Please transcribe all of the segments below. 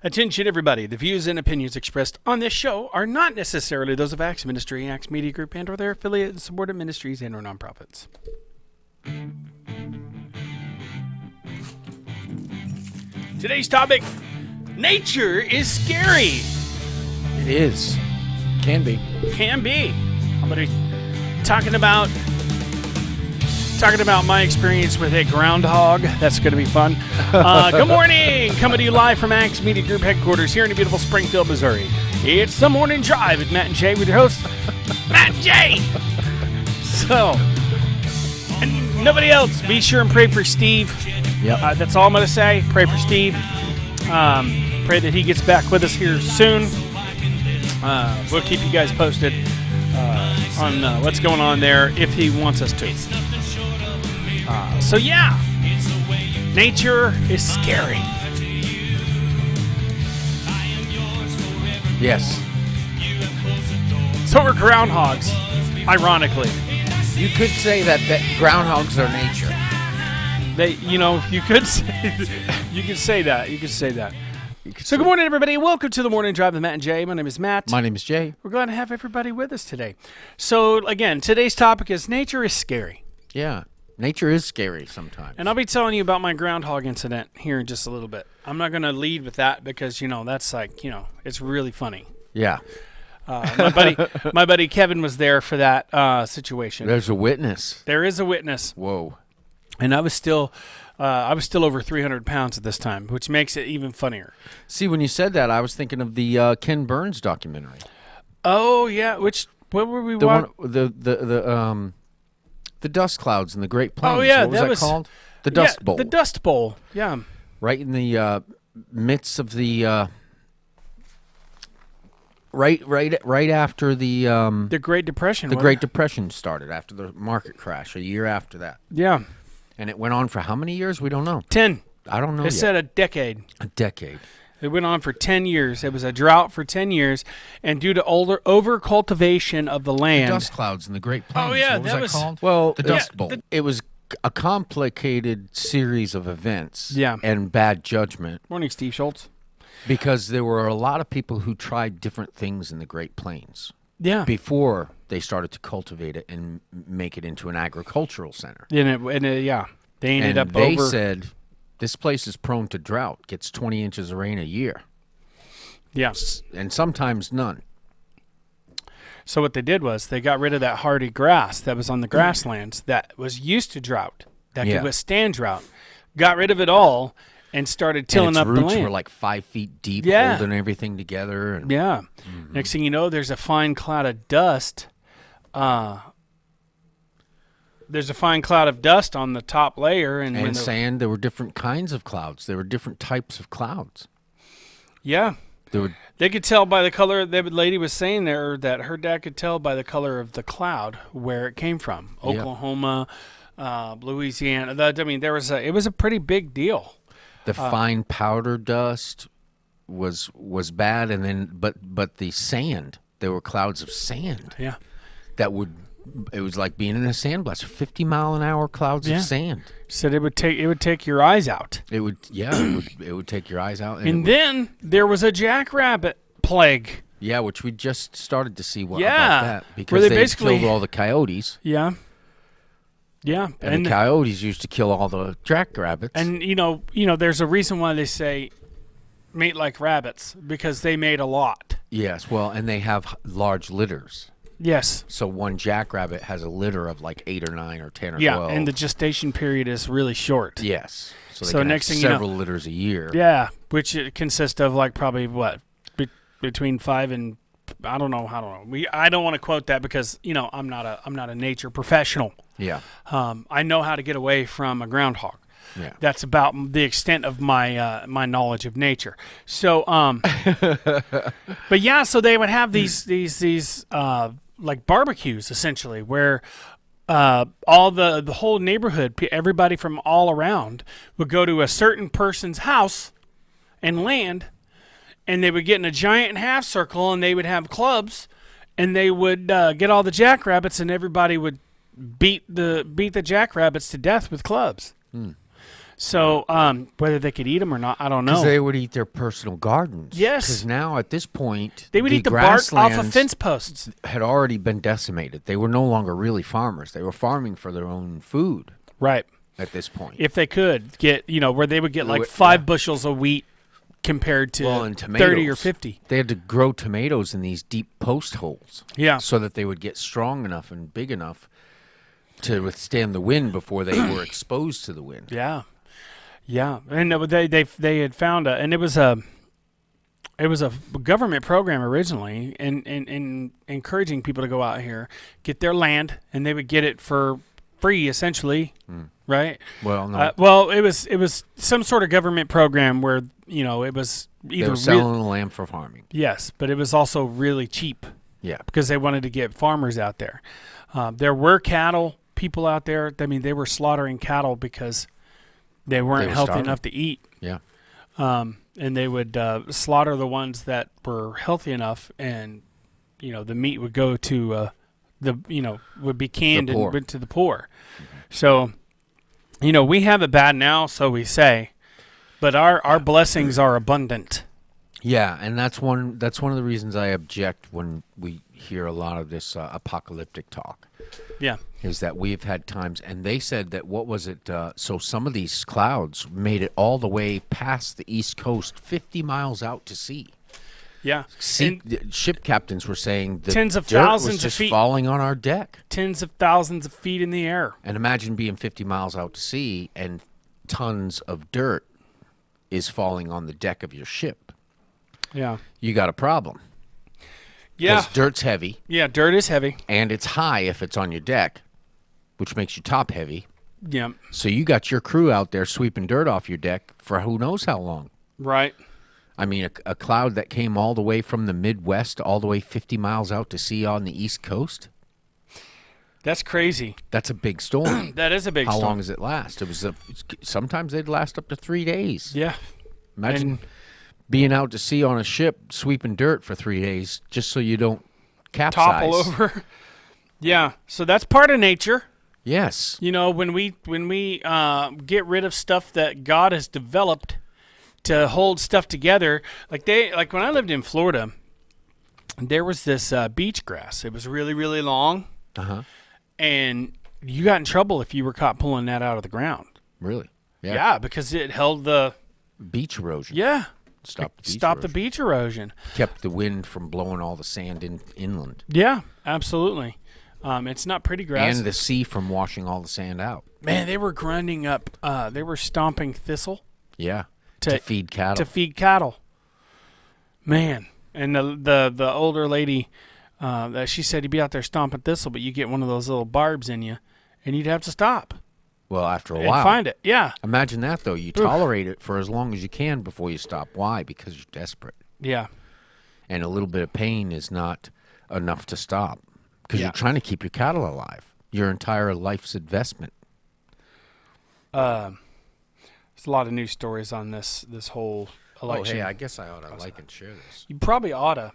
Attention, everybody. The views and opinions expressed on this show are not necessarily those of Axe Ministry, Axe Media Group, and or their affiliate and supported ministries and or nonprofits. Today's topic, nature is scary. It is. Can be. Can be. I'm going to be talking about my experience with a groundhog. That's going to be fun. Good morning. Coming to you live from Axe Media Group headquarters here in the beautiful Springfield, Missouri. It's the Morning Drive with Matt and Jay with your host, Matt and Jay. So, and nobody else. Be sure and pray for Steve. Yep. That's all I'm going to say. Pray for Steve. Pray that he gets back with us here soon. We'll keep you guys posted on what's going on there if he wants us to. So yeah, nature is scary. Yes. So are groundhogs, ironically. You could say that groundhogs are nature. You could say that. So good morning, everybody. Welcome to the Morning Drive with Matt and Jay. My name is Matt. My name is Jay. We're glad to have everybody with us today. So again, today's topic is nature is scary. Yeah. Nature is scary sometimes. And I'll be telling you about my groundhog incident here in just a little bit. I'm not going to lead with that because, that's like, it's really funny. Yeah. My buddy Kevin was there for that situation. There's a witness. There is a witness. Whoa. And I was still over 300 pounds at this time, which makes it even funnier. See, when you said that, I was thinking of the Ken Burns documentary. Oh, yeah. What were we watching? The dust clouds in the Great Plains. Oh, yeah. What was that called? The Dust Bowl. The Dust Bowl, yeah. Right in the midst of the... Right after the Great Depression. The Great Depression started, after the market crash, a year after that. Yeah. And it went on for how many years? We don't know. 10. I don't know It said a decade. A decade. It went on for 10 years. It was a drought for 10 years, and due to over-cultivation of the land... The dust clouds in the Great Plains. Oh, yeah. What was that called? Well, the Dust Bowl. It was a complicated series of events and bad judgment. Morning, Steve Schultz. Because there were a lot of people who tried different things in the Great Plains. Yeah. Before they started to cultivate it and make it into an agricultural center. They ended up They said... This place is prone to drought, gets 20 inches of rain a year. Yes. And sometimes none. So what they did was they got rid of that hardy grass that was on the grasslands that was used to drought, that could withstand drought. Got rid of it all and started tilling up the land. Its roots were like 5 feet deep, holding everything together. And, Next thing you know, there's a fine cloud of dust. There's a fine cloud of dust on the top layer. And sand. There were different kinds of clouds. There were different types of clouds. Yeah. They could tell by the color. The lady was saying there that her dad could tell by the color of the cloud where it came from. Oklahoma, Louisiana. It was a pretty big deal. The fine powder dust was bad, and then but the sand. There were clouds of sand. Yeah. It was like being in a sandblast. 50-mile-an-hour clouds of sand. Said it would take your eyes out. It would take your eyes out. And then there was a jackrabbit plague. Yeah, which we just started to see about that because they basically killed all the coyotes. Yeah. Yeah. And the coyotes used to kill all the jackrabbits. And there's a reason why they say mate like rabbits, because they mate a lot. Yes, well, and they have large litters. Yes. So one jackrabbit has a litter of like 8 or 9 or 10 or 12. Yeah, and the gestation period is really short. Yes. So they so can next have thing several litters a year. Yeah, which it consists of like probably between 5 and I don't know. I don't want to quote that because I'm not a nature professional. Yeah. I know how to get away from a groundhog. Yeah. That's about the extent of my my knowledge of nature. So, but yeah, so they would have these like barbecues essentially, where all the whole neighborhood, everybody from all around would go to a certain person's house and land, and they would get in a giant half circle, and they would have clubs, and they would get all the jackrabbits, and everybody would beat the jackrabbits to death with clubs. So whether they could eat them or not, I don't know. Because they would eat their personal gardens. Yes. Because now at this point, They would eat the bark off of grasslands fence posts. had already been decimated. They were no longer really farmers. They were farming for their own food Right. at this point. If they could get, where they would get like would- 5 bushels of wheat compared to and 30 or tomatoes. 50. They had to grow tomatoes in these deep post holes. Yeah. So that they would get strong enough and big enough to withstand the wind before they were exposed to the wind. Yeah. Yeah. And they had found and it was a government program originally and encouraging people to go out here, get their land, and they would get it for free essentially. Right? Well, no. It was some sort of government program where, it was They either were selling the land for farming. yes, but it was also really cheap. Yeah. Because they wanted to get farmers out there. There were cattle people out there. I mean, they were slaughtering cattle because they weren't were healthy starving. enough to eat. Yeah. And they would slaughter the ones that were healthy enough, and the meat would go to would be canned The poor. and went to the poor. So, we have it bad now, so we say, but our blessings are abundant. Yeah, and that's one of the reasons I object when we hear a lot of this apocalyptic talk. Yeah. Is that we've had times, and they said that so some of these clouds made it all the way past the East Coast, 50 miles out to sea. Yeah. Ship captains were saying that Tens of dirt thousands was of just feet. falling on our deck. Tens of thousands of feet in the air. And imagine being 50 miles out to sea and tons of dirt is falling on the deck of your ship. Yeah. You got a problem. Yeah. Because dirt's heavy, Yeah, dirt is heavy. and it's high if it's on your deck, which makes you top heavy. Yeah. So you got your crew out there sweeping dirt off your deck for who knows how long. Right. I mean, a cloud that came all the way from the Midwest all the way 50 miles out to sea on the East Coast, That's crazy. that's a big storm. That is a big How storm. long does it last? Sometimes they'd last up to 3 days. Yeah. Imagine And- being out to sea on a ship sweeping dirt for 3 days just so you don't capsize. Topple over. Yeah. So that's part of nature. Yes. When we get rid of stuff that God has developed to hold stuff together, like when I lived in Florida, there was this beach grass. It was really, really long, Uh-huh. and you got in trouble if you were caught pulling that out of the ground. Really? Yeah, because it held the Beach erosion. Stop Stop the beach erosion. Kept the wind from blowing all the sand inland. Yeah, absolutely. It's not pretty grass. And the sea from washing all the sand out. Man, they were grinding up. They were stomping thistle Yeah. To- To feed cattle. to feed cattle. Man, and the older lady, that she said you'd be out there stomping thistle, but you get one of those little barbs in you, and you'd have to stop Well, after a and while. find it. Yeah, Imagine that, though. You tolerate it for as long as you can before you stop. Why? Because you're desperate. yeah, And a little bit of pain is not enough to stop. Because Yeah. you're trying to keep your cattle alive. Your entire life's investment. There's a lot of news stories on this whole election. I guess I ought to like and share this. You probably oughta.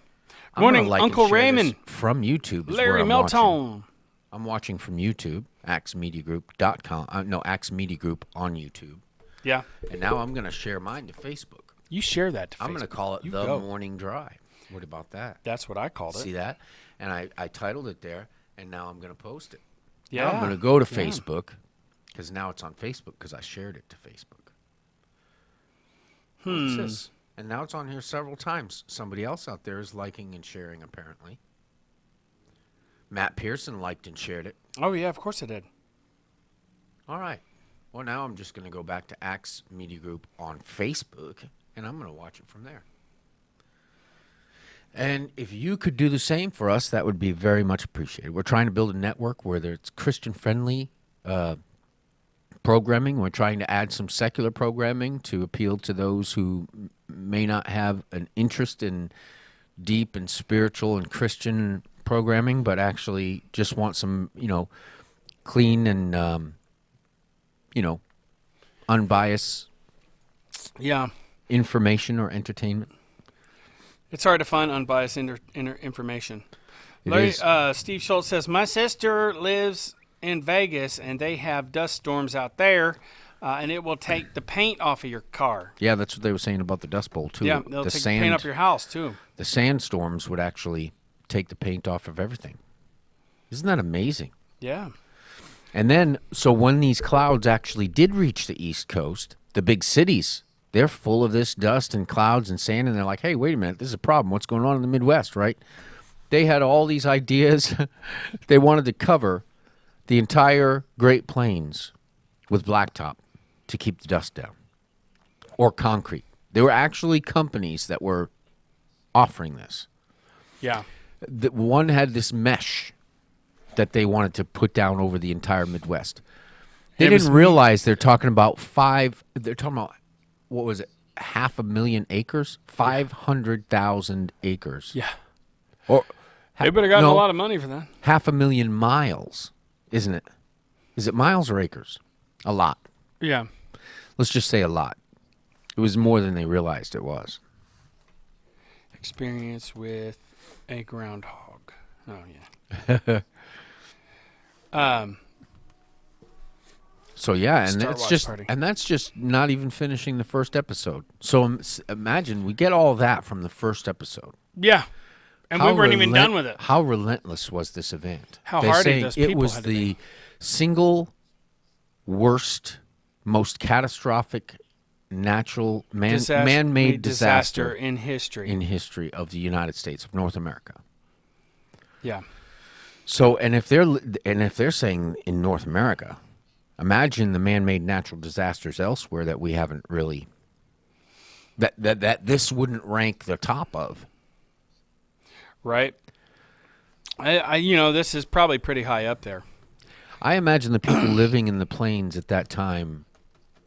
I'm gonna Morning, like and Uncle share this Raymond. from YouTube. Is Larry where I'm watching. Meltone. I'm watching from YouTube, axemediagroup.com. No, Axe Media Group on YouTube. Yeah, And now I'm going to share mine to Facebook. you share that to I'm going to Facebook. call it You The go. Morning Drive. What about that? That's what I called it. See that? And I titled it there, and now I'm going to post it. Yeah, Now I'm going to go to yeah. Facebook, because now it's on Facebook, because I shared it to Facebook. Hmm. What's this? And now it's on here several times. Somebody else out there is liking and sharing, apparently. Matt Pearson liked and shared it. Oh yeah, of course it did. All right. Well, now I'm just going to go back to Axe Media Group on Facebook, and I'm going to watch it from there. And if you could do the same for us, that would be very much appreciated. We're trying to build a network where it's Christian-friendly programming. We're trying to add some secular programming to appeal to those who may not have an interest in deep and spiritual and Christian programming, but actually just want some, clean and, unbiased Yeah, information or entertainment. it's hard to find unbiased information. It Larry, is. Steve Schultz says, my sister lives in Vegas, and they have dust storms out there. and it will take the paint off of your car. Yeah, that's what they were saying about the Dust Bowl too. Yeah, they'll the take the paint off your house too. The sandstorms would actually take the paint off of everything. Isn't that amazing? Yeah. And then, so when these clouds actually did reach the East Coast, the big cities, they're full of this dust and clouds and sand, and they're like, hey, wait a minute, this is a problem. What's going on in the Midwest, right? They had all these ideas. They wanted to cover the entire Great Plains with blacktop to keep the dust down, or concrete. There were actually companies that were offering this. Yeah. The one had this mesh that they wanted to put down over the entire Midwest. They didn't realize they're talking about what was it, 500,000 acres? 500,000 acres. Yeah. Or They would have gotten a lot of money for that. 500,000 miles, isn't it? Is it miles or acres? A lot. Yeah. Let's just say a lot. It was more than they realized it was. Experience with a groundhog. Oh, yeah. So yeah, and Star Watch that's just not even finishing the first episode. So imagine we get all that from the first episode. Yeah. And we weren't even done with it. How relentless was this event? How They're hardy saying those it people was had to the be. single worst, most catastrophic natural man-made disaster in history. in history of the United States of North America. Yeah. So, and if they're saying in North America, imagine the man-made natural disasters elsewhere that we haven't really that this wouldn't rank the top of. Right. I this is probably pretty high up there. I imagine the people living in the plains at that time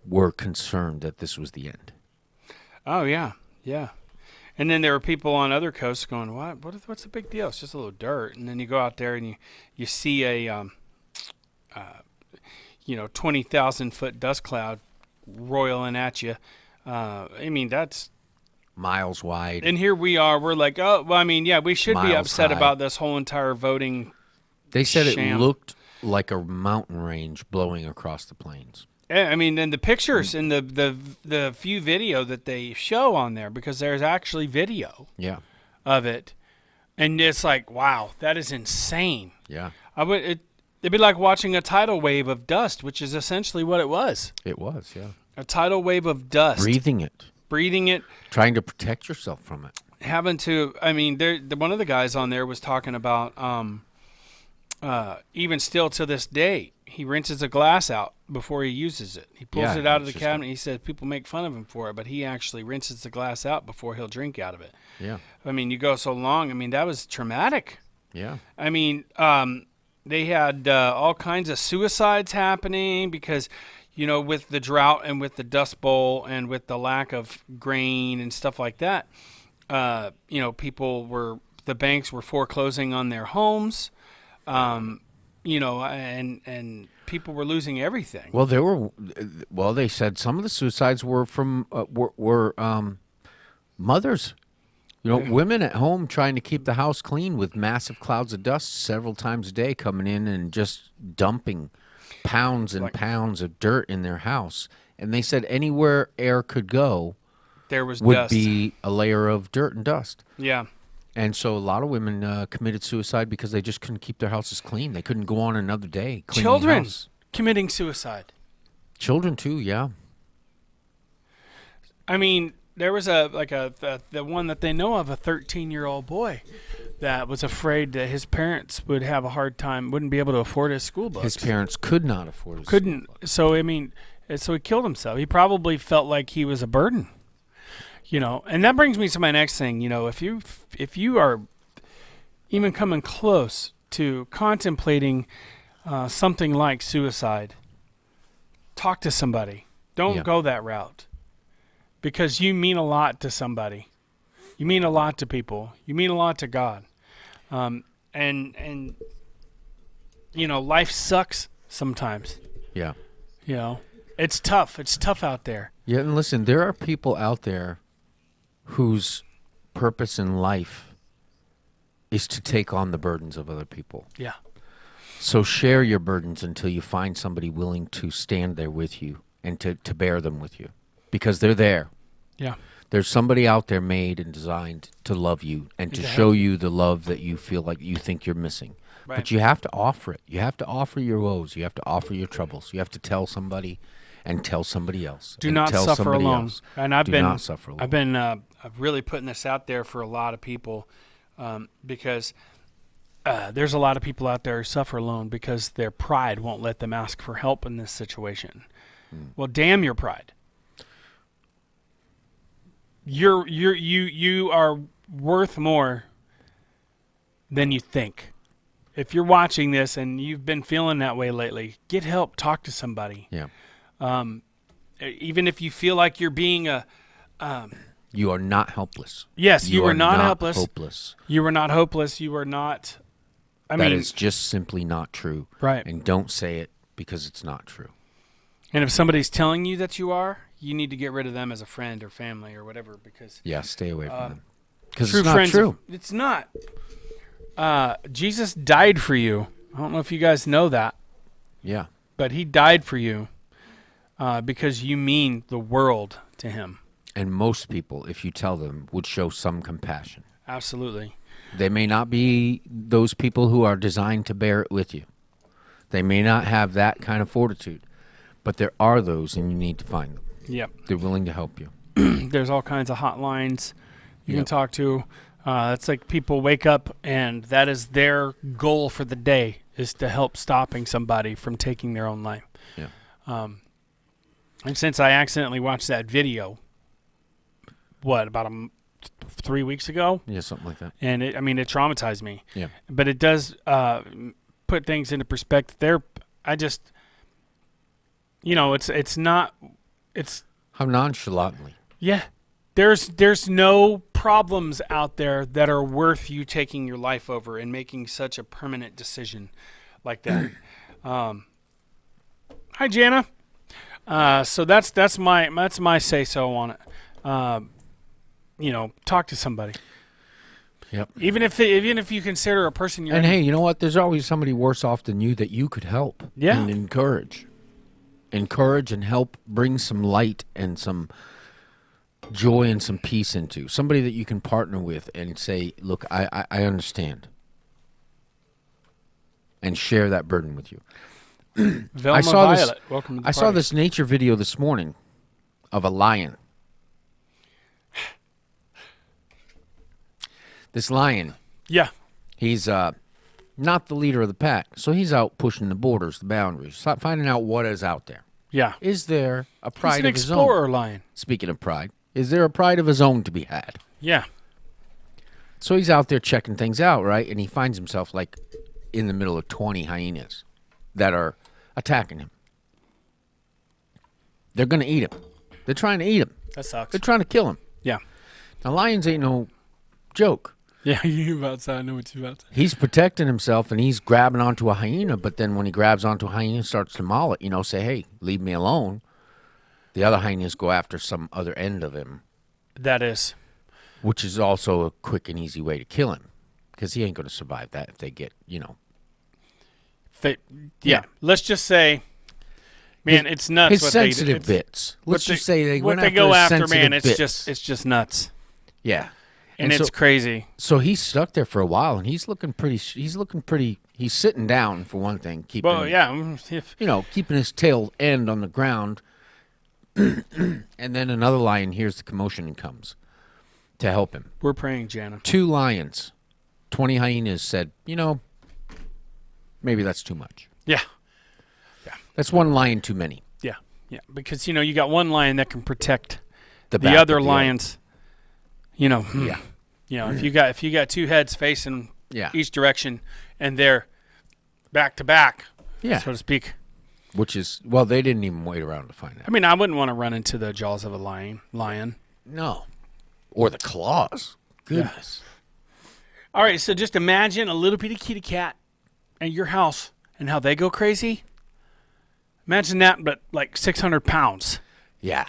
were concerned that this was the end. Oh yeah, yeah. And then there were people on other coasts going, what's the big deal? It's just a little dirt. And then you go out there and you see a 20,000-foot dust cloud roiling at you. I mean, that's Miles wide. and here we are. We're like, oh, well, I mean, yeah, we should be Miles upset high. about this whole entire voting. They said it sham. looked like a mountain range blowing across the plains. I mean, and the pictures and the few video that they show on there, because there's actually video Yeah, of it, and it's like, wow, that is insane. yeah, It'd be like watching a tidal wave of dust, which is essentially what it was. it was. Yeah, A tidal wave of dust. breathing it, trying to protect yourself from it. Having to, I mean, one of the guys on there was talking about, even still to this day, he rinses a glass out before he uses it. He pulls Yeah, it out of the it's just cabinet. He says people make fun of him for it, but he actually rinses the glass out before he'll drink out of it. Yeah, I mean, you go so long. I mean, that was traumatic. yeah. I mean, they had all kinds of suicides happening because, with the drought and with the Dust Bowl and with the lack of grain and stuff like that, the banks were foreclosing on their homes, and people were losing everything. Well, they said some of the suicides were from mothers. Women at home trying to keep the house clean with massive clouds of dust several times a day coming in and just dumping pounds and pounds of dirt in their house. And they said anywhere air could go There was would dust. be a layer of dirt and dust. Yeah. And so a lot of women committed suicide because they just couldn't keep their houses clean. They couldn't go on another day cleaning the Children house. committing suicide. Children too, yeah. I mean, there was the one that they know of, a 13-year-old boy that was afraid that his parents would have a hard time, wouldn't be able to afford his school books. His parents could not afford his Couldn't. school books. So, I mean, so he killed himself. He probably felt like he was a burden. And that brings me to my next thing. If you are even coming close to contemplating something like suicide, talk to somebody. Don't go that route, because you mean a lot to somebody. You mean a lot to people. You mean a lot to God. And life sucks sometimes. Yeah. It's tough. It's tough out there. Yeah, and listen, there are people out there whose purpose in life is to take on the burdens of other people. Yeah. So share your burdens until you find somebody willing to stand there with you and to bear them with you, because they're there. Yeah. There's somebody out there made and designed to love you and to to show you the love that you feel like you think you're missing. Right. But you have to offer it. You have to offer your woes. You have to offer your troubles. You have to tell somebody and tell somebody else. Do and not tell suffer somebody alone. else. And I've Do been, not suffer alone. I've been really putting this out there for a lot of people, because there's a lot of people out there who suffer alone because their pride won't let them ask for help in this situation. Well, damn your pride. You are worth more than you think. If you're watching this and you've been feeling that way lately, get help. Talk to somebody. Yeah. Even if you feel like you're being You are not helpless. yes, you are not helpless. Hopeless. You are not hopeless. You are not. That is just simply not true. Right. And don't say it because it's not true. And if somebody's telling you that you are, you need to get rid of them as a friend or family or whatever, because Yeah, stay away from them. Because true it's not friends. true. It's not. Jesus died for you. I don't know if you guys know that, Yeah. but he died for you because you mean the world to him. And most people, if you tell them, would show some compassion. Absolutely. They may not be those people who are designed to bear it with you. They may not have that kind of fortitude. But there are those, and you need to find them. Yep. They're willing to help you. There's all kinds of hotlines you can talk to. It's like people wake up and that is their goal for the day, is to help stopping somebody from taking their own life. Yeah. And since I accidentally watched that video, about 3 weeks ago, Yeah, something like that. and it traumatized me. Yeah. But it does put things into perspective. It's How nonchalantly. yeah. There's no problems out there that are worth you taking your life over and making such a permanent decision like that. Hi, Jana. So that's my say so on it. Talk to somebody. Yep. Even if you consider a person you're And hey, you know what? There's always somebody worse off than you that you could help. Yeah. And encourage. Encourage and help bring some light and some joy and some peace into. Somebody that you can partner with and say, look, I understand. And share that burden with you. Velma saw this- Violet. Welcome to the I saw party. this nature video this morning of a lion. This lion, Yeah. he's not the leader of the pack, so he's out pushing the borders, the boundaries, finding out what is out there. Yeah. Is there a He's pride an of his own? explorer lion. Speaking of pride, is there a pride of his own to be had? Yeah. So he's out there checking things out, right? And he finds himself like in the middle of 20 hyenas that are attacking him. They're going to eat him. They're trying to eat him. That sucks. They're trying to kill him. Yeah. Now, lions ain't no joke. Yeah, you about to say. I know what you're about to say. He's protecting himself and he's grabbing onto a hyena, but then when he grabs onto a hyena and starts to maul it, say, hey, leave me alone. The other hyenas go after some other end of him, That is. which is also a quick and easy way to kill him because he ain't going to survive that if they get, Yeah. Let's just say, man, it's nuts. his what sensitive they, bits. Let's just say they what went they after go his after, sensitive man. bits. It's just nuts, Yeah. and so, it's crazy. So he's stuck there for a while, and he's looking pretty. He's sitting down for one thing, keeping. Well, yeah. If keeping his tail end on the ground. And then another lion hears the commotion and comes to help him. we're praying, Jana. 2 lions, 20 hyenas said, maybe that's too much. Yeah. That's one lion too many. Yeah. Yeah. Because you got one lion that can protect The the back other of the lions. Yeah. If you got 2 heads facing Yeah. each direction and they're back to back, Yeah. so to speak. Which is, well, they didn't even wait around to find out. I mean, I wouldn't want to run into the jaws of a lion. No. Or the claws. Goodness. All right, so just imagine a little bitty kitty cat at your house and how they go crazy. Imagine that, but like 600 pounds. Yeah.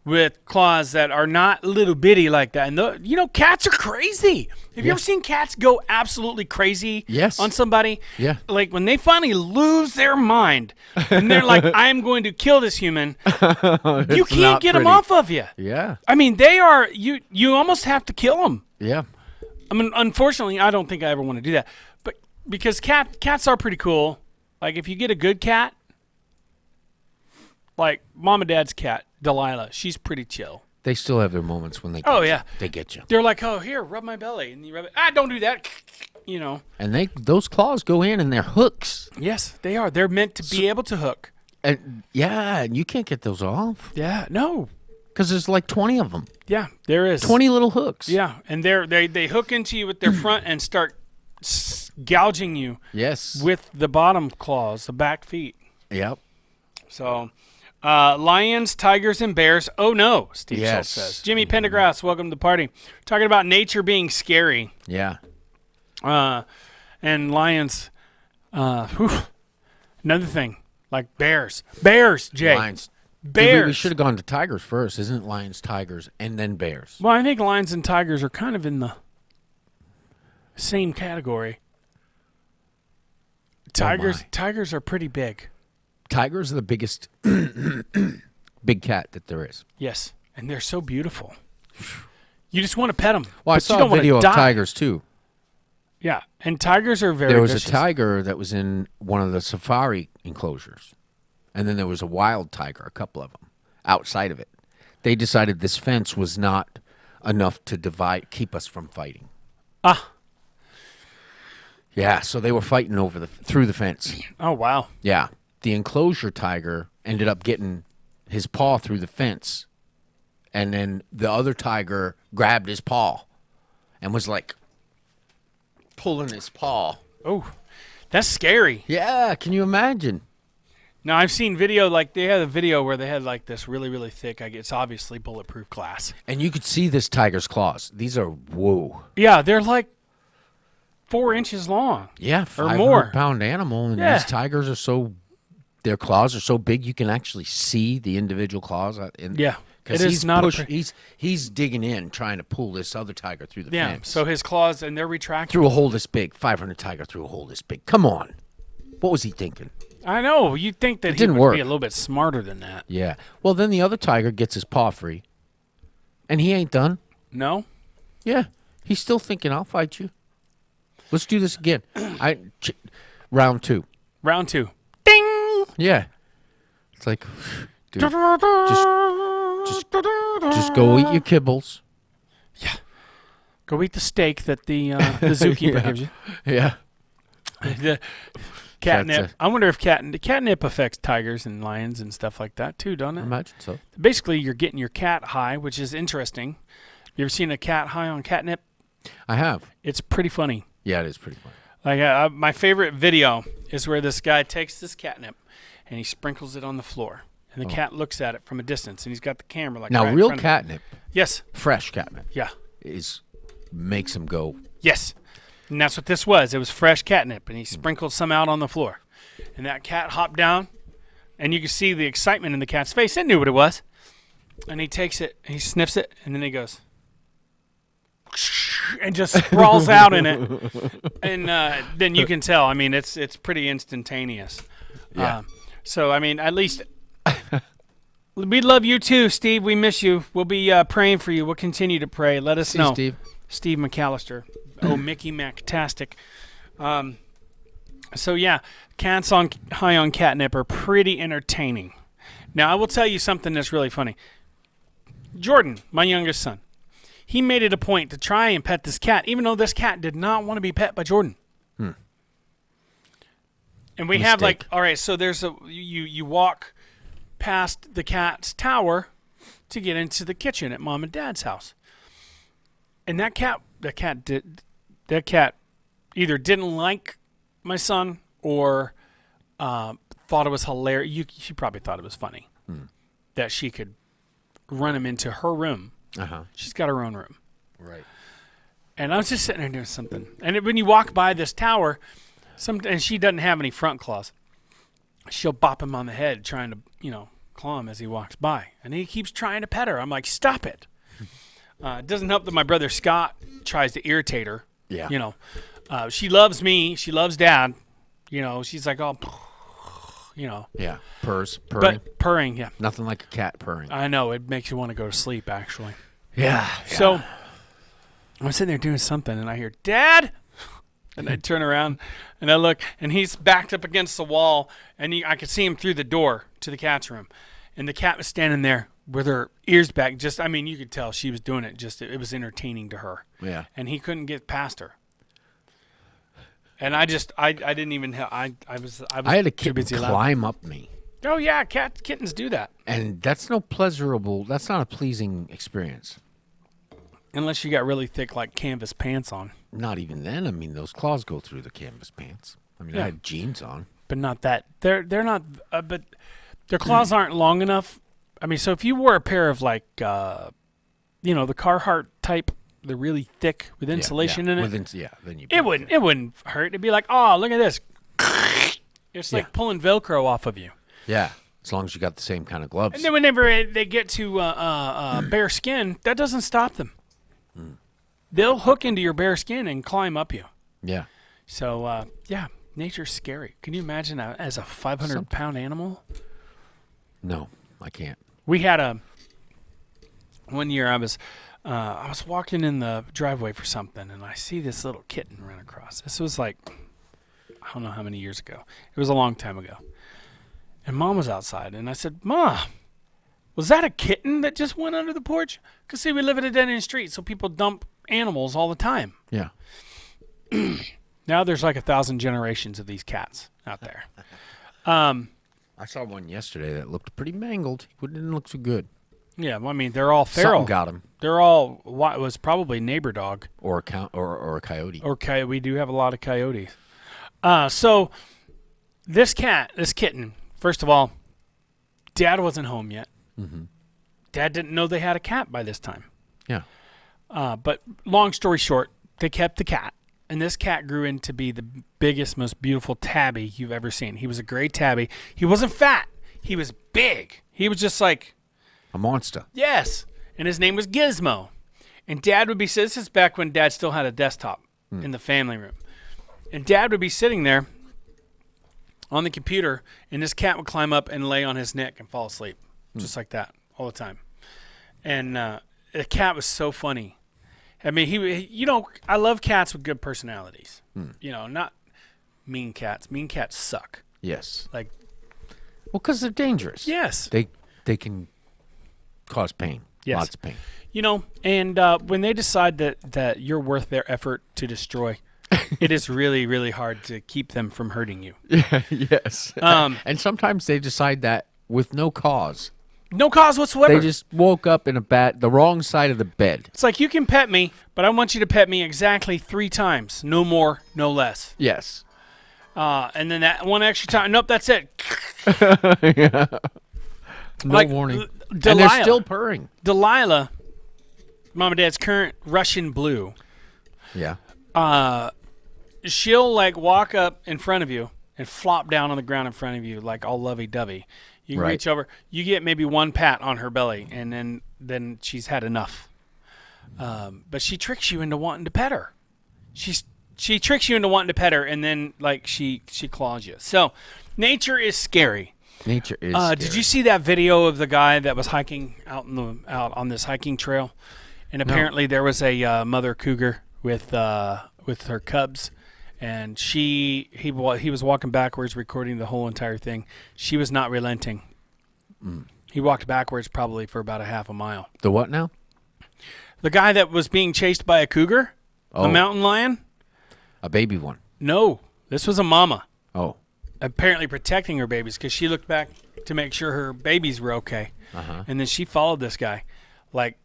with claws that are not little bitty like that. And cats are crazy. Have you Yeah. ever seen cats go absolutely crazy Yes. on somebody? Yeah. Like when they finally lose their mind and they're like, I'm going to kill this human, you can't get them off of you. Yeah. I mean, they are, you almost have to kill them. Yeah. I mean, unfortunately, I don't think I ever want to do that. But because cats are pretty cool. Like if you get a good cat, like mom and dad's cat, Delilah, she's pretty chill. They still have their moments when they get Oh, you. yeah. They get you. They're like, oh, here, rub my belly. And you rub it. Don't do that. And those claws go in and they're hooks. Yes, they are. They're meant to be able to hook. And and you can't get those off Yeah, no. because there's like 20 of them. Yeah, there is. 20 little hooks. Yeah, and they hook into you with their front and start gouging you Yes. with the bottom claws, the back feet. Yep. So, lions, tigers, and bears. Oh, no, Steve Yes. Schultz says. Jimmy Pendergrass, welcome to the party. Talking about nature being scary. Yeah. And lions, another thing, like bears. Bears, Jay. Lions. Bears. We should have gone to tigers first. Isn't it lions, tigers, and then bears? Well, I think lions and tigers are kind of in the same category. Tigers are pretty big. Tigers are the biggest big cat that there is. Yes, and they're so beautiful. You just want to pet them. Well, I but you saw a don't wanna video of die. tigers too. Yeah, and tigers are very There was vicious. a tiger that was in one of the safari enclosures, and then there was a wild tiger, a couple of them, outside of it. They decided this fence was not enough to keep us from fighting. Ah. Yeah, so they were fighting through the fence. Oh, wow. Yeah, the enclosure tiger ended up getting his paw through the fence, and then the other tiger grabbed his paw and was like pulling his paw. Oh, that's scary. Yeah, can you imagine? Now, I've seen video, like they had a video where they had like this really, really thick, it's obviously bulletproof glass. And you could see this tiger's claws. These are, whoa. Yeah, they're like 4 inches long. Yeah, Or more. 500-pound animal. And Yeah. these tigers are their claws are so big you can actually see the individual claws. Yeah, Because it is he's not he's digging in, trying to pull this other tiger through the yeah. fence. So his claws and they're retractable. Through a hole this big. 500 tiger through a hole this big. Come on. What was he thinking? I know. You'd think that he didn't would work. be a little bit smarter than that. Yeah. Well, then the other tiger gets his paw free. And he ain't done. No? Yeah. He's still thinking, I'll fight you. Let's do this again. Round 2. Round 2. Ding! Yeah. It's like, dude, just go eat your kibbles. Go eat the steak that the zookeeper Yeah. gives you. Yeah. The catnip. That's I wonder if catnip affects tigers and lions and stuff like that too, don't it? Imagine so. Basically, you're getting your cat high, which is interesting. You ever seen a cat high on catnip? I have. It's pretty funny. Yeah, it is pretty funny. Like my favorite video is where this guy takes this catnip and he sprinkles it on the floor, and the cat looks at it from a distance, and he's got the camera like Now, right in real front of him. catnip, Yes. fresh catnip, Yeah. makes him go. Yes. And that's what this was. It was fresh catnip, and he sprinkled some out on the floor. And that cat hopped down, and you could see the excitement in the cat's face. It knew what it was. And he takes it, and he sniffs it, and then he goes, and just sprawls out in it. And then you can tell. I mean, it's pretty instantaneous. Yeah. So, I mean, at least we love you too, Steve. We miss you. We'll be praying for you. We'll continue to pray. Let us See, know. Steve. Steve McAllister. Oh, Mickey Mactastic. So, yeah, cats high on catnip are pretty entertaining. Now, I will tell you something that's really funny. Jordan, my youngest son, he made it a point to try and pet this cat, even though this cat did not want to be pet by Jordan. And we have Mistake. all right, so there's you walk past the cat's tower to get into the kitchen at mom and dad's house. And that cat either didn't like my son or thought it was hilarious. She probably thought it was funny that she could run him into her room. Uh-huh. She's got her own room. Right. And I was just sitting there doing something. And when you walk by this tower, and she doesn't have any front claws, she'll bop him on the head trying to, claw him as he walks by, and he keeps trying to pet her. I'm like, stop it. It doesn't help that my brother Scott tries to irritate her. Yeah. You know, she loves me. She loves Dad. You know, she's like, oh, you know. Yeah. Purring. But purring, yeah. Nothing like a cat purring. I know. It makes you want to go to sleep, actually. Yeah. So I'm sitting there doing something, and I hear, Dad! And I turn around, and I look, and he's backed up against the wall, and I could see him through the door to the cat's room. And the cat was standing there with her ears back. You could tell she was doing it. It was entertaining to her. Yeah. And he couldn't get past her. And I didn't even have, I had a too kitten busy laughing. climb up me. Oh, yeah, kittens do that. And that's not a pleasing experience. Unless you got really thick, like, canvas pants on. Not even then. I mean, those claws go through the canvas pants. I mean, Yeah. I had jeans on. But not that. They're not, but their claws aren't long enough. I mean, so if you wore a pair of, like, the Carhartt type, they're really thick with insulation in it. Then you. It wouldn't hurt. It'd be like, oh, look at this. It's like pulling Velcro off of you. Yeah, as long as you got the same kind of gloves. And then whenever they get to bare skin, that doesn't stop them. They'll hook into your bare skin and climb up you. Yeah. So, nature's scary. Can you imagine as a 500-pound animal? No, I can't. We had one year I was walking in the driveway for something, and I see this little kitten run across. This was like, I don't know how many years ago. It was a long time ago. And Mom was outside, and I said, Ma, was that a kitten that just went under the porch? Because, see, we live at a dead-end street, so people dump animals all the time. Yeah. Now there's like 1,000 generations of these cats out there. I saw one yesterday that looked pretty mangled. He didn't look so good. Yeah, well, I mean, they're all feral. Something got him. They're all, it was probably neighbor dog. Or a coyote. Or coyote. We do have a lot of coyotes. So this kitten, first of all, Dad wasn't home yet. Mm-hmm. Dad didn't know they had a cat by this time. Yeah. But long story short, they kept the cat. And this cat grew into be the biggest, most beautiful tabby you've ever seen. He was a gray tabby. He wasn't fat. He was big. He was just like... a monster. Yes. And his name was Gizmo. And Dad would be... This is back when Dad still had a desktop in the family room. And Dad would be sitting there on the computer, and this cat would climb up and lay on his neck and fall asleep. Just like that, all the time. And the cat was so funny. I mean, I love cats with good personalities. Not mean cats. Mean cats suck. Yes. Like, well, because they're dangerous. yes. They can cause pain. Yes. Lots of pain. And when they decide that you're worth their effort to destroy, it is really, really hard to keep them from hurting you. Yes. And sometimes they decide that with no cause. No cause whatsoever. They just woke up in the wrong side of the bed. It's like, you can pet me, but I want you to pet me exactly 3 times. No more, no less. Yes. And then that one extra time. Nope, that's it. Yeah. No Like, warning. Delilah. And they're still purring. Delilah, Mom and Dad's current Russian blue, Yeah. she'll like walk up in front of you and flop down on the ground in front of you like all lovey-dovey. You can Right. reach over. You get maybe one pat on her belly, and then she's had enough. But she tricks you into wanting to pet her. She tricks you into wanting to pet her, and then like she claws you. So nature is scary. Nature is scary. Did you see that video of the guy that was hiking out on this hiking trail? And apparently there was a mother cougar with her cubs, and he was walking backwards, recording the whole entire thing. She was not relenting. He walked backwards probably for about a half a mile. The what now? The guy that was being chased by a cougar, a mountain lion. A baby one. No, this was a mama. Oh. Apparently protecting her babies, because she looked back to make sure her babies were okay. And then she followed this guy, like.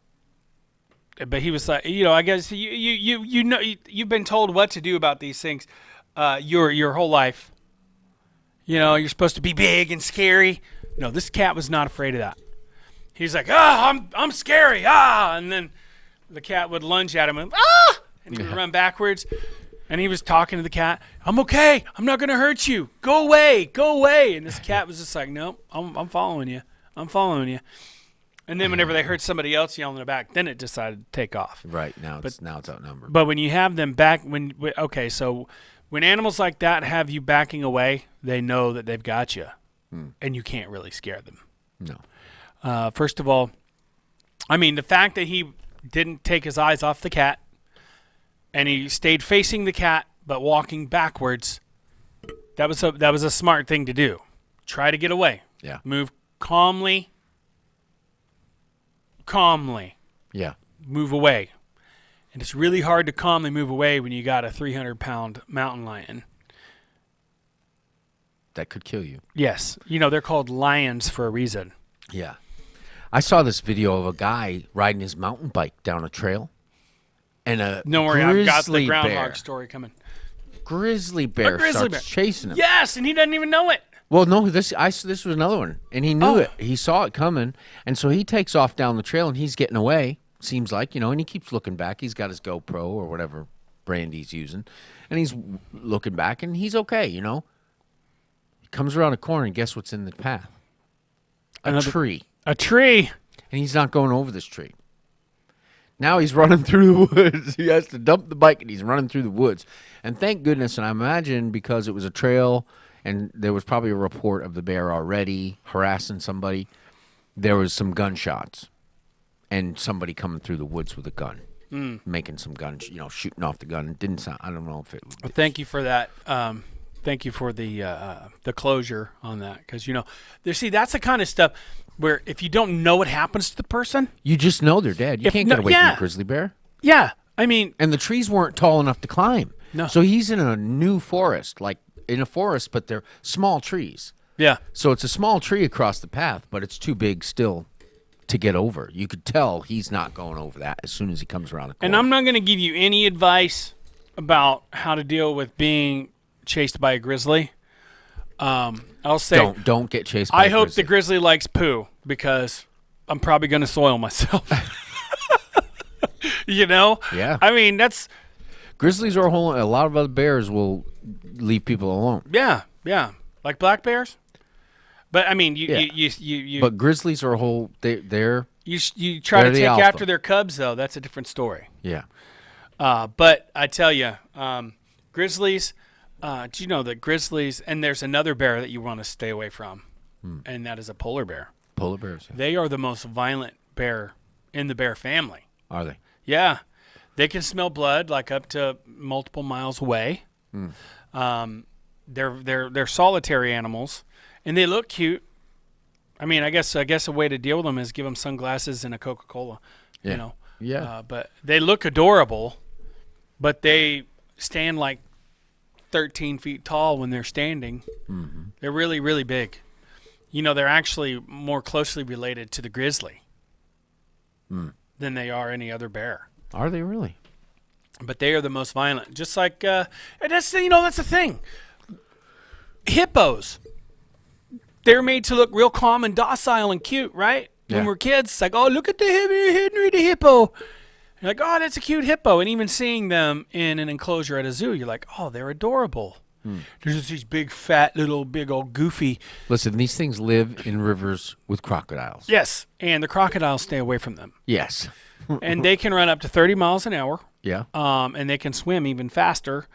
But he was like, I guess you've been told what to do about these things, your whole life. You're supposed to be big and scary. No, this cat was not afraid of that. He's like, I'm scary, and then the cat would lunge at him and he would run backwards. And he was talking to the cat. I'm okay. I'm not gonna hurt you. Go away. Go away. And this cat was just like, nope. I'm following you. I'm following you. And then whenever they heard somebody else yelling in the back, then it decided to take off. Right, now it's outnumbered. But when you have them back, so when animals like that have you backing away, they know that they've got you, and you can't really scare them. No. First of all, I mean, the fact that he didn't take his eyes off the cat, and he stayed facing the cat but walking backwards, that was a smart thing to do. Try to get away. Yeah. Move calmly. Yeah. Move away. And it's really hard to calmly move away when you got a 300-pound mountain lion. That could kill you. Yes. They're called lions for a reason. Yeah. I saw this video of a guy riding his mountain bike down a trail. And Don't worry, I've got the grizzly groundhog bear. story coming. Grizzly bear starts chasing him. Yes, and he doesn't even know it. Well, no, this was another one, and he knew Oh. it. He saw it coming, and so he takes off down the trail, and he's getting away. Seems like, and he keeps looking back. He's got his GoPro or whatever brand he's using, and he's looking back, and he's okay. He comes around a corner, and guess what's in the path? A tree, A tree. and he's not going over this tree. Now he's running through the woods. He has to dump the bike, and he's running through the woods. And thank goodness, and I imagine because it was a trail. And there was probably a report of the bear already harassing somebody. There was some gunshots, and somebody coming through the woods with a gun, making some guns, shooting off the gun. It didn't sound. I don't know if it. Well, thank you for that. Thank you for the closure on that, because that's the kind of stuff where if you don't know what happens to the person, You just know they're dead. You can't get away from a grizzly bear. yeah, I mean, And the trees weren't tall enough to climb. No. So he's in a new forest, like in a forest, but they're small trees. yeah, So it's a small tree across the path, but it's too big still to get over. You could tell he's not going over that as soon as he comes around the corner. and I'm not going to give you any advice about how to deal with being chased by a grizzly. I'll say don't get chased by I a hope grizzly. the grizzly likes poo, because I'm probably going to soil myself. Yeah. I mean, that's Grizzlies are a lot of other bears will leave people alone. yeah, like black bears. But I mean, Yeah. you But grizzlies are a whole. They're you try they're to the take alpha. after their cubs, though. That's a different story. yeah. But I tell you, grizzlies. Do you know that grizzlies? And there's another bear that you want to stay away from, and that is a polar bear. Polar bears. Yeah. They are the most violent bear in the bear family. Are they? Yeah, they can smell blood like up to multiple miles away. They're solitary animals, and they look cute. I mean, I guess a way to deal with them is give them sunglasses and a Coca-Cola. Yeah. Yeah. But they look adorable, but they stand like 13 feet tall when they're standing. Mm-hmm. They're really, really big. They're actually more closely related to the grizzly than they are any other bear. Are they really? But they are the most violent. Just like, and that's the thing. Hippos. They're made to look real calm and docile and cute, right? Yeah. When we're kids, it's like, oh, look at the Henry the hippo. You're like, oh, that's a cute hippo. And even seeing them in an enclosure at a zoo, you're like, oh, they're adorable. There's just these big, fat, big old goofy. Listen, these things live in rivers with crocodiles. Yes, and the crocodiles stay away from them. Yes. And they can run up to 30 miles an hour. Yeah. And they can swim even faster.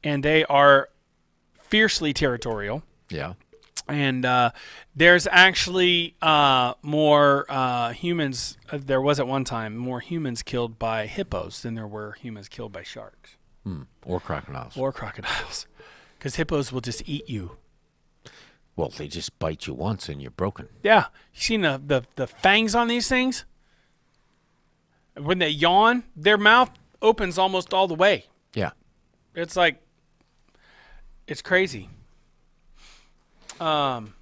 And they are fiercely territorial. Yeah. And there's actually more humans. There was at one time more humans killed by hippos than there were humans killed by sharks Or crocodiles. or crocodiles, because hippos will just eat you. Well, they just bite you once and you're broken. Yeah, you seen the fangs on these things? When they yawn, their mouth opens almost all the way. Yeah. It's like, it's crazy. And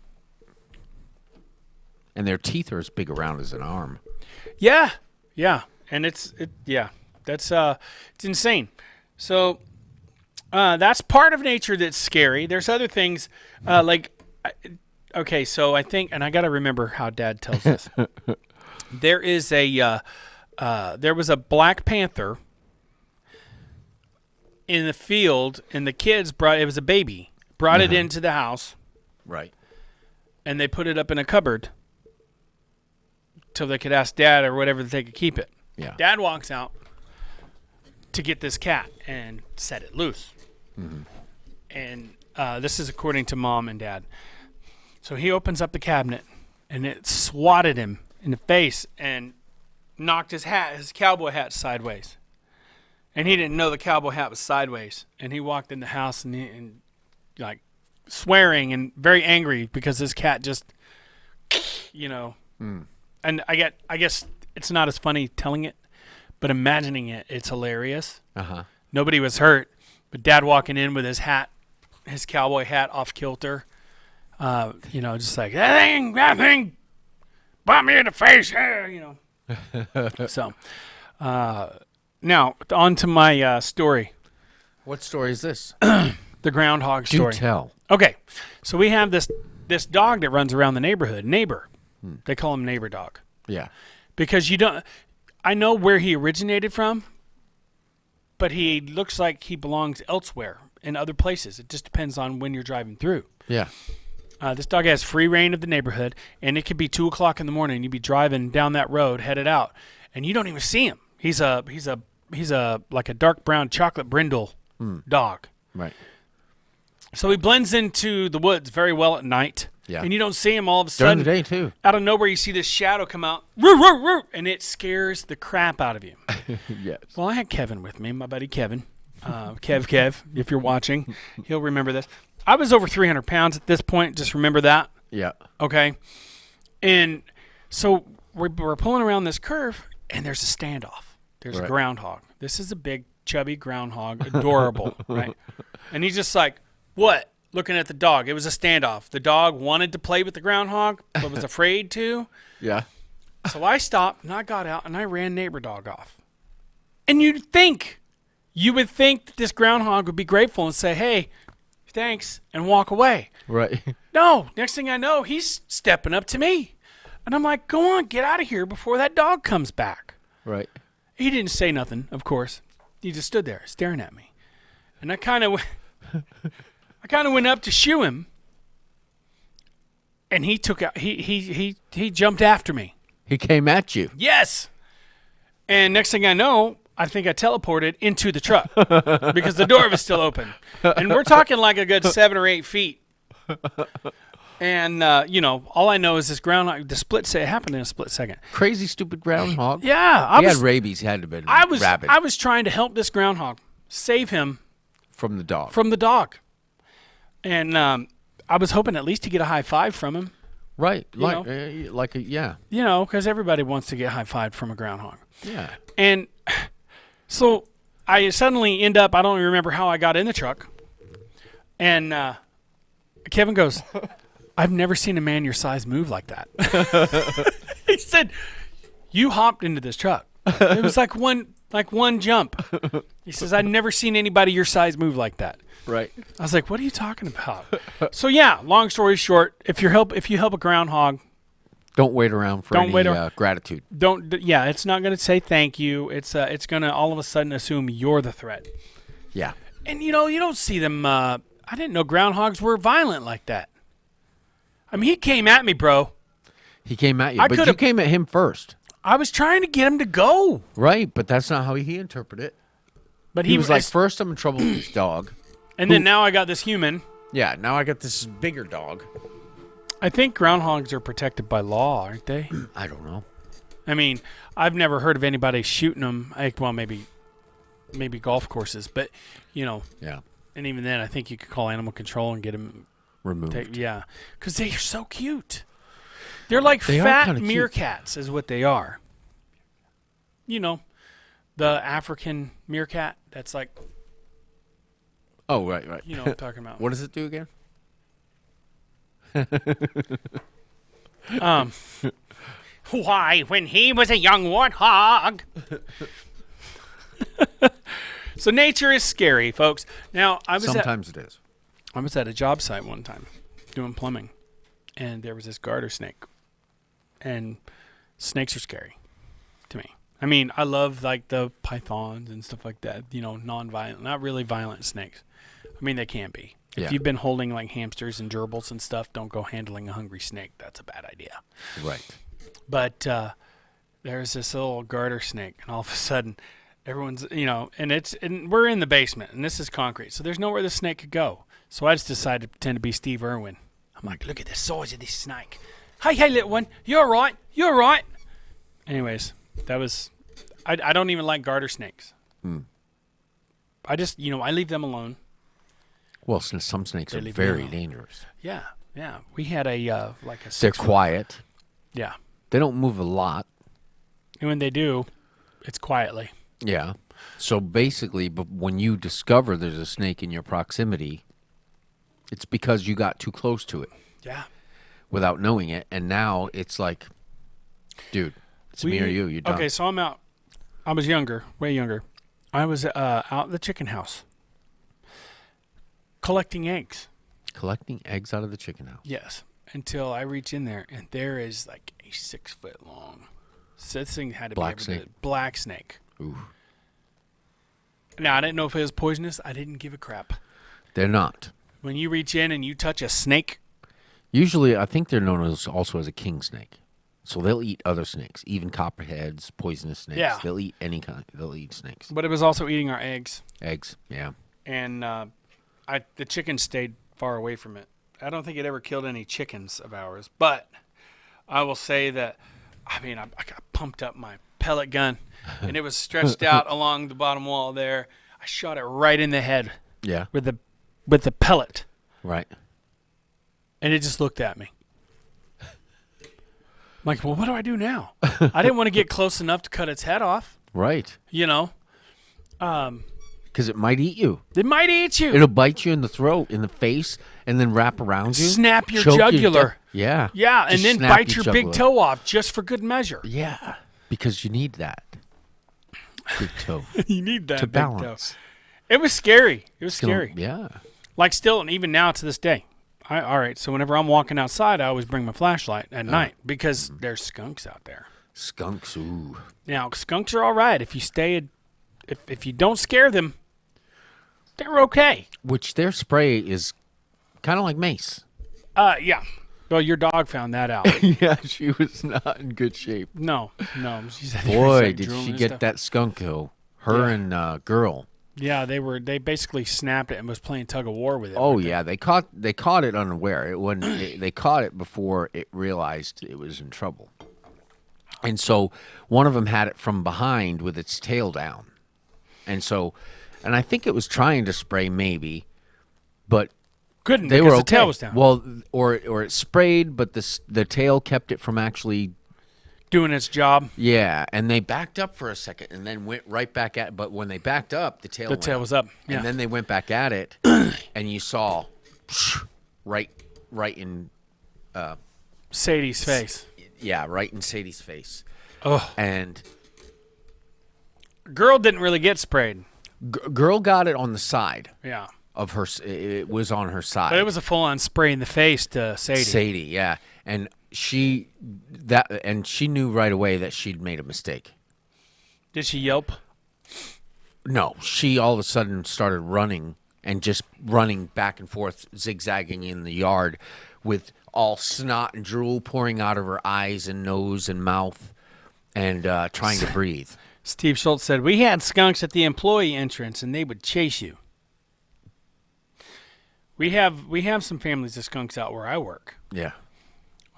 their teeth are as big around as an arm. Yeah, and it's insane. So that's part of nature that's scary. There's other things okay. So I think, and I got to remember how Dad tells us. There was a black panther in the field, and the kids it was a baby, brought it into the house, Right. and they put it up in a cupboard. till they could ask Dad or whatever that they could keep it. Yeah. Dad walks out to get this cat and set it loose. Mm-hmm. And this is according to Mom and Dad. So he opens up the cabinet, and it swatted him in the face and knocked his cowboy hat sideways. And he didn't know the cowboy hat was sideways. And he walked in the house and like swearing and very angry because his cat just, you know. Mm. And I guess it's not as funny telling it, but imagining it, it's hilarious. Uh-huh. Nobody was hurt, but Dad walking in with his cowboy hat off kilter, just like, that thing, bought me in the face, you know. So, now, on to my story. What story is this? The groundhog story. Do tell. Okay, so we have this dog that runs around the neighborhood, Neighbor. They call him Neighbor Dog. Yeah. Because I know where he originated from, but he looks like he belongs elsewhere in other places. It just depends on when you're driving through. Yeah. This dog has free reign of the neighborhood, and it could be 2 o'clock in the morning, and you'd be driving down that road, headed out, and you don't even see him. He's like a dark brown chocolate brindle dog. Right. So he blends into the woods very well at night. Yeah. And you don't see him all of a During sudden. the day, too. Out of nowhere, you see this shadow come out, roo, roo, roo, and it scares the crap out of you. Yes. Well, I had Kevin with me, my buddy Kevin. Kev, if you're watching, he'll remember this. I was over 300 pounds at this point. Just remember that. Yeah. Okay. And so we're pulling around this curve, and there's a standoff. There's a groundhog. This is a big, chubby groundhog, adorable, right? And he's just like, what? Looking at the dog. It was a standoff. The dog wanted to play with the groundhog, but was afraid to. Yeah. So I stopped, and I got out, and I ran Neighbor Dog off. And you would think that this groundhog would be grateful and say, hey, thanks, and walk away. Right. No. Next thing I know, he's stepping up to me. And I'm like, go on, get out of here before that dog comes back. Right. He didn't say nothing, of course. He just stood there staring at me. And I kind of went up to shoo him, and he took out. He jumped after me. He came at you. Yes. And next thing I know, I think I teleported into the truck because the door was still open, and we're talking like a good 7 or 8 feet. And all I know is this groundhog. It happened in a split second. Crazy, stupid groundhog. Yeah, He had rabies. He had to have been rabid. I was trying to help this groundhog, save him from the dog. From the dog. And I was hoping at least to get a high five from him. Right. Yeah. Because everybody wants to get high fived from a groundhog. Yeah. And so I suddenly end up, I don't even remember how I got in the truck. And Kevin goes, I've never seen a man your size move like that. He said, you hopped into this truck. It was like one jump. He says, I've never seen anybody your size move like that. Right. I was like, what are you talking about? So yeah, long story short, if you help a groundhog, don't wait around for any gratitude. It's not going to say thank you. It's going to all of a sudden assume you're the threat. Yeah. And you don't see them. I didn't know groundhogs were violent like that. I mean, he came at me, bro. He came at you, but you came at him first. I was trying to get him to go. Right, but that's not how he interpreted it. But he was like, first I'm in trouble with this dog. And then now I got this human. Yeah, now I got this bigger dog. I think groundhogs are protected by law, aren't they? I don't know. I mean, I've never heard of anybody shooting them. Well, maybe golf courses, but Yeah. And even then, I think you could call animal control and get them removed. Yeah, because they are so cute. They're like fat meerkats, is what they are. The African meerkat. That's like. Oh, right. You know what I'm talking about. What does it do again? Why, when he was a young warthog. So nature is scary, folks. Now, Sometimes it is. I was at a job site one time doing plumbing, and there was this garter snake. And snakes are scary to me. I mean, I love like the pythons and stuff like that, non-violent, not really violent snakes. I mean, they can be. Yeah. If you've been holding like hamsters and gerbils and stuff, don't go handling a hungry snake. That's a bad idea. Right. But there's this little garter snake, and all of a sudden, everyone's, and we're in the basement, and this is concrete, so there's nowhere the snake could go. So I just decided to pretend to be Steve Irwin. I'm like, look at the size of this snake. Hey, little one, you're right. You're right. Anyways, that was. I don't even like garter snakes. I just, I leave them alone. Well, some snakes are very dangerous. Yeah. We had a They're quiet. Yeah. They don't move a lot. And when they do, it's quietly. Yeah. So basically, but when you discover there's a snake in your proximity, it's because you got too close to it. Yeah. Without knowing it, and now it's like, dude, it's me or you. You're done. Okay, so I'm out. I was younger, way younger. I was out at the chicken house collecting eggs. Collecting eggs out of the chicken house. Yes, until I reach in there, and there is like a 6 foot long. So this thing had to Black be snake. Black snake. Ooh. Now I didn't know if it was poisonous. I didn't give a crap. They're not. When you reach in and you touch a snake. Usually, I think they're known also as a king snake. So they'll eat other snakes, even copperheads, poisonous snakes. Yeah. They'll eat any kind. They'll eat snakes. But it was also eating our eggs. Eggs, yeah. And the chicken stayed far away from it. I don't think it ever killed any chickens of ours. But I will say that, I got pumped up my pellet gun, and it was stretched out along the bottom wall there. I shot it right in the head. Yeah. With the pellet. Right. And it just looked at me. I'm like, well, what do I do now? I didn't want to get close enough to cut its head off. Right. Because it might eat you. It might eat you. It'll bite you in the throat, in the face, and then wrap around you. Snap your choke jugular. Yeah. Yeah, and Just then snap bite your big toe off just for good measure. Yeah. Because you need that big toe. You need that to big balance. toe. It was scary. It was scary. Yeah. Like still, and even now to this day. All right, so whenever I'm walking outside, I always bring my flashlight at night because there's skunks out there. Skunks, ooh. Now, skunks are all right if you if you don't scare them, they're okay. Which their spray is kind of like mace. Yeah. Well, your dog found that out. Yeah, she was not in good shape. No. She said Boy, did she get that skunk though. Her and girl. Yeah, they basically snapped it and was playing tug of war with it. Oh yeah, they caught it unaware. It wasn't. They caught it before it realized it was in trouble. And so one of them had it from behind with its tail down, and I think it was trying to spray maybe, but couldn't. They because were the okay. tail was down. Well, or it sprayed, but the tail kept it from actually doing its job. Yeah, and they backed up for a second and then went right back at it. But when they backed up, the tail was up. Yeah. And then they went back at it, and you saw right in Sadie's face. Yeah, right in Sadie's face. Oh. And girl didn't really get sprayed. Girl got it on the side. Yeah. Of her, it was on her side. But it was a full-on spray in the face to Sadie. Sadie, yeah, and she knew right away that she'd made a mistake. Did she yelp? No, she all of a sudden started running and just running back and forth, zigzagging in the yard with all snot and drool pouring out of her eyes and nose and mouth and trying to breathe. Steve Schultz said, we had skunks at the employee entrance and they would chase you. We have some families of skunks out where I work. Yeah.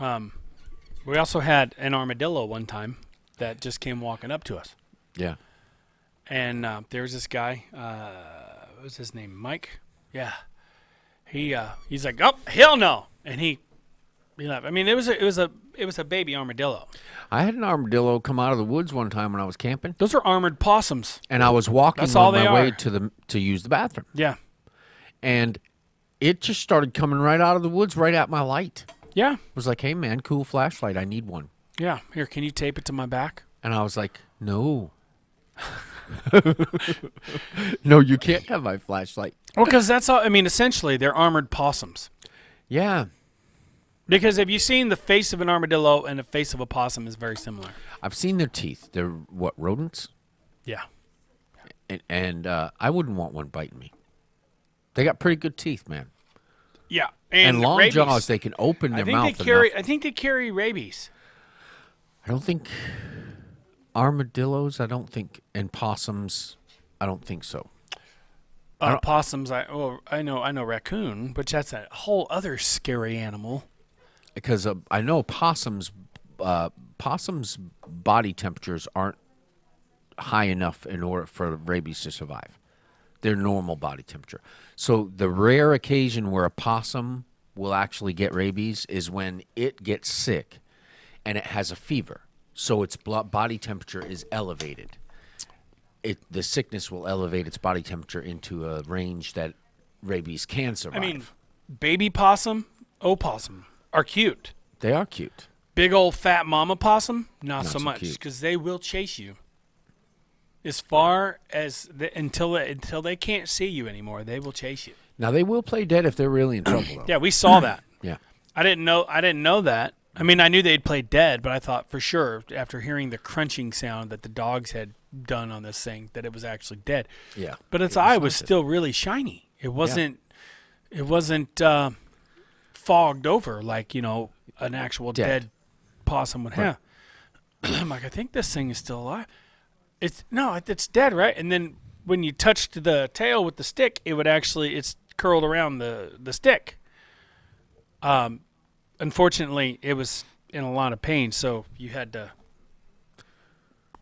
We also had an armadillo one time that just came walking up to us. Yeah. And there was this guy. What was his name? Mike. Yeah. He's like, oh hell no, and he left. I mean, it was a baby armadillo. I had an armadillo come out of the woods one time when I was camping. Those are armored possums. And I was walking That's all on they my way are. to use the bathroom. Yeah. And it just started coming right out of the woods, right at my light. Yeah. It was like, hey, man, cool flashlight. I need one. Yeah. Here, can you tape it to my back? And I was like, no. No, you can't have my flashlight. Well, because that's all. I mean, essentially, they're armored possums. Yeah. Because have you seen the face of an armadillo and the face of a possum is very similar? I've seen their teeth. They're, what, rodents? Yeah. And I wouldn't want one biting me. They got pretty good teeth, man. Yeah. And long rabies. jaws, they can open their mouth I think they carry rabies. I don't think Armadillos, I don't think, and possums, I don't think so. Possums, I know raccoon, but that's a whole other scary animal. Because I know possums' body temperatures aren't high enough in order for rabies to survive. Their normal body temperature. So the rare occasion where a possum will actually get rabies is when it gets sick and it has a fever. So its body temperature is elevated. The sickness will elevate its body temperature into a range that rabies can survive. I mean, baby possum, opossum are cute. They are cute. Big old fat mama possum, not so so much, cute. because they will chase you. As far as until they can't see you anymore, they will chase you. Now they will play dead if they're really in trouble, though. Yeah, we saw that. Yeah. I didn't know that. I mean, I knew they'd play dead, but I thought for sure after hearing the crunching sound that the dogs had done on this thing that it was actually dead. Yeah. But its eye was still really shiny. It wasn't. It wasn't fogged over like an actual dead possum would have. I'm like, I think this thing is still alive. It's dead, right? And then when you touched the tail with the stick, it's curled around the stick. Unfortunately, it was in a lot of pain, so you had to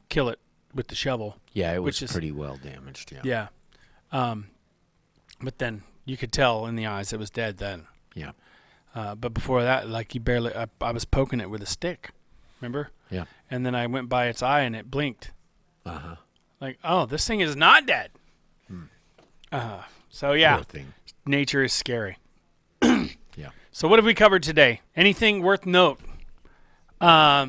kill it with the shovel. Yeah, it was pretty well damaged. Yeah. But then you could tell in the eyes it was dead then. Yeah. But before that, like I was poking it with a stick, remember? Yeah. And then I went by its eye and it blinked. Uh-huh. Like, oh, this thing is not dead. So yeah, Poor thing. nature is scary. Yeah. So what have we covered today? Anything worth note? I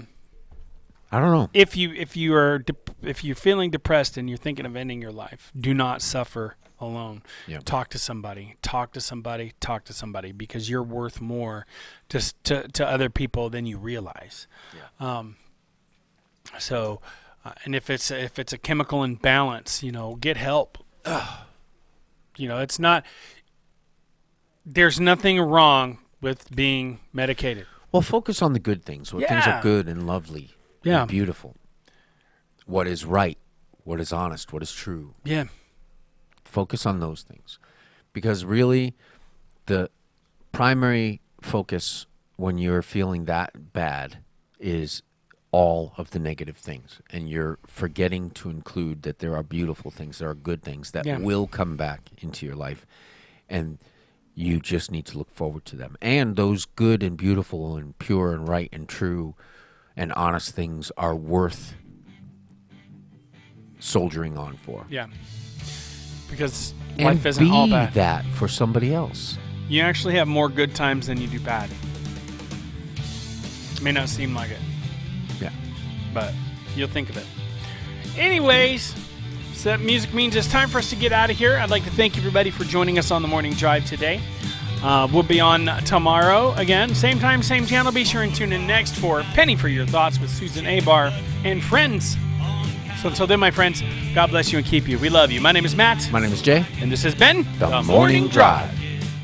don't know. If you're feeling depressed and you're thinking of ending your life, do not suffer alone. Yeah. Talk to somebody. Talk to somebody because you're worth more to other people than you realize. Yeah. And if it's a chemical imbalance, get help. It's not. There's nothing wrong with being medicated. Well, focus on the good things. What things are good and lovely and beautiful. What is right, what is honest, what is true. Yeah. Focus on those things. Because really, the primary focus when you're feeling that bad is all of the negative things. And you're forgetting to include that there are beautiful things, there are good things that will come back into your life. And you just need to look forward to them. And those good and beautiful and pure and right and true and honest things are worth soldiering on for. Yeah. Because And life isn't all bad. be that for somebody else. You actually have more good times than you do bad. May not seem like it, Yeah. but you'll think of it. Anyways, so that music means it's time for us to get out of here. I'd like to thank everybody for joining us on the morning drive today. We'll be on tomorrow again. Same time, same channel. Be sure and tune in next for Penny for Your Thoughts with Susan Abar and friends. So until then, my friends, God bless you and keep you. We love you. My name is Matt. My name is Jay. And this has been The Morning Drive.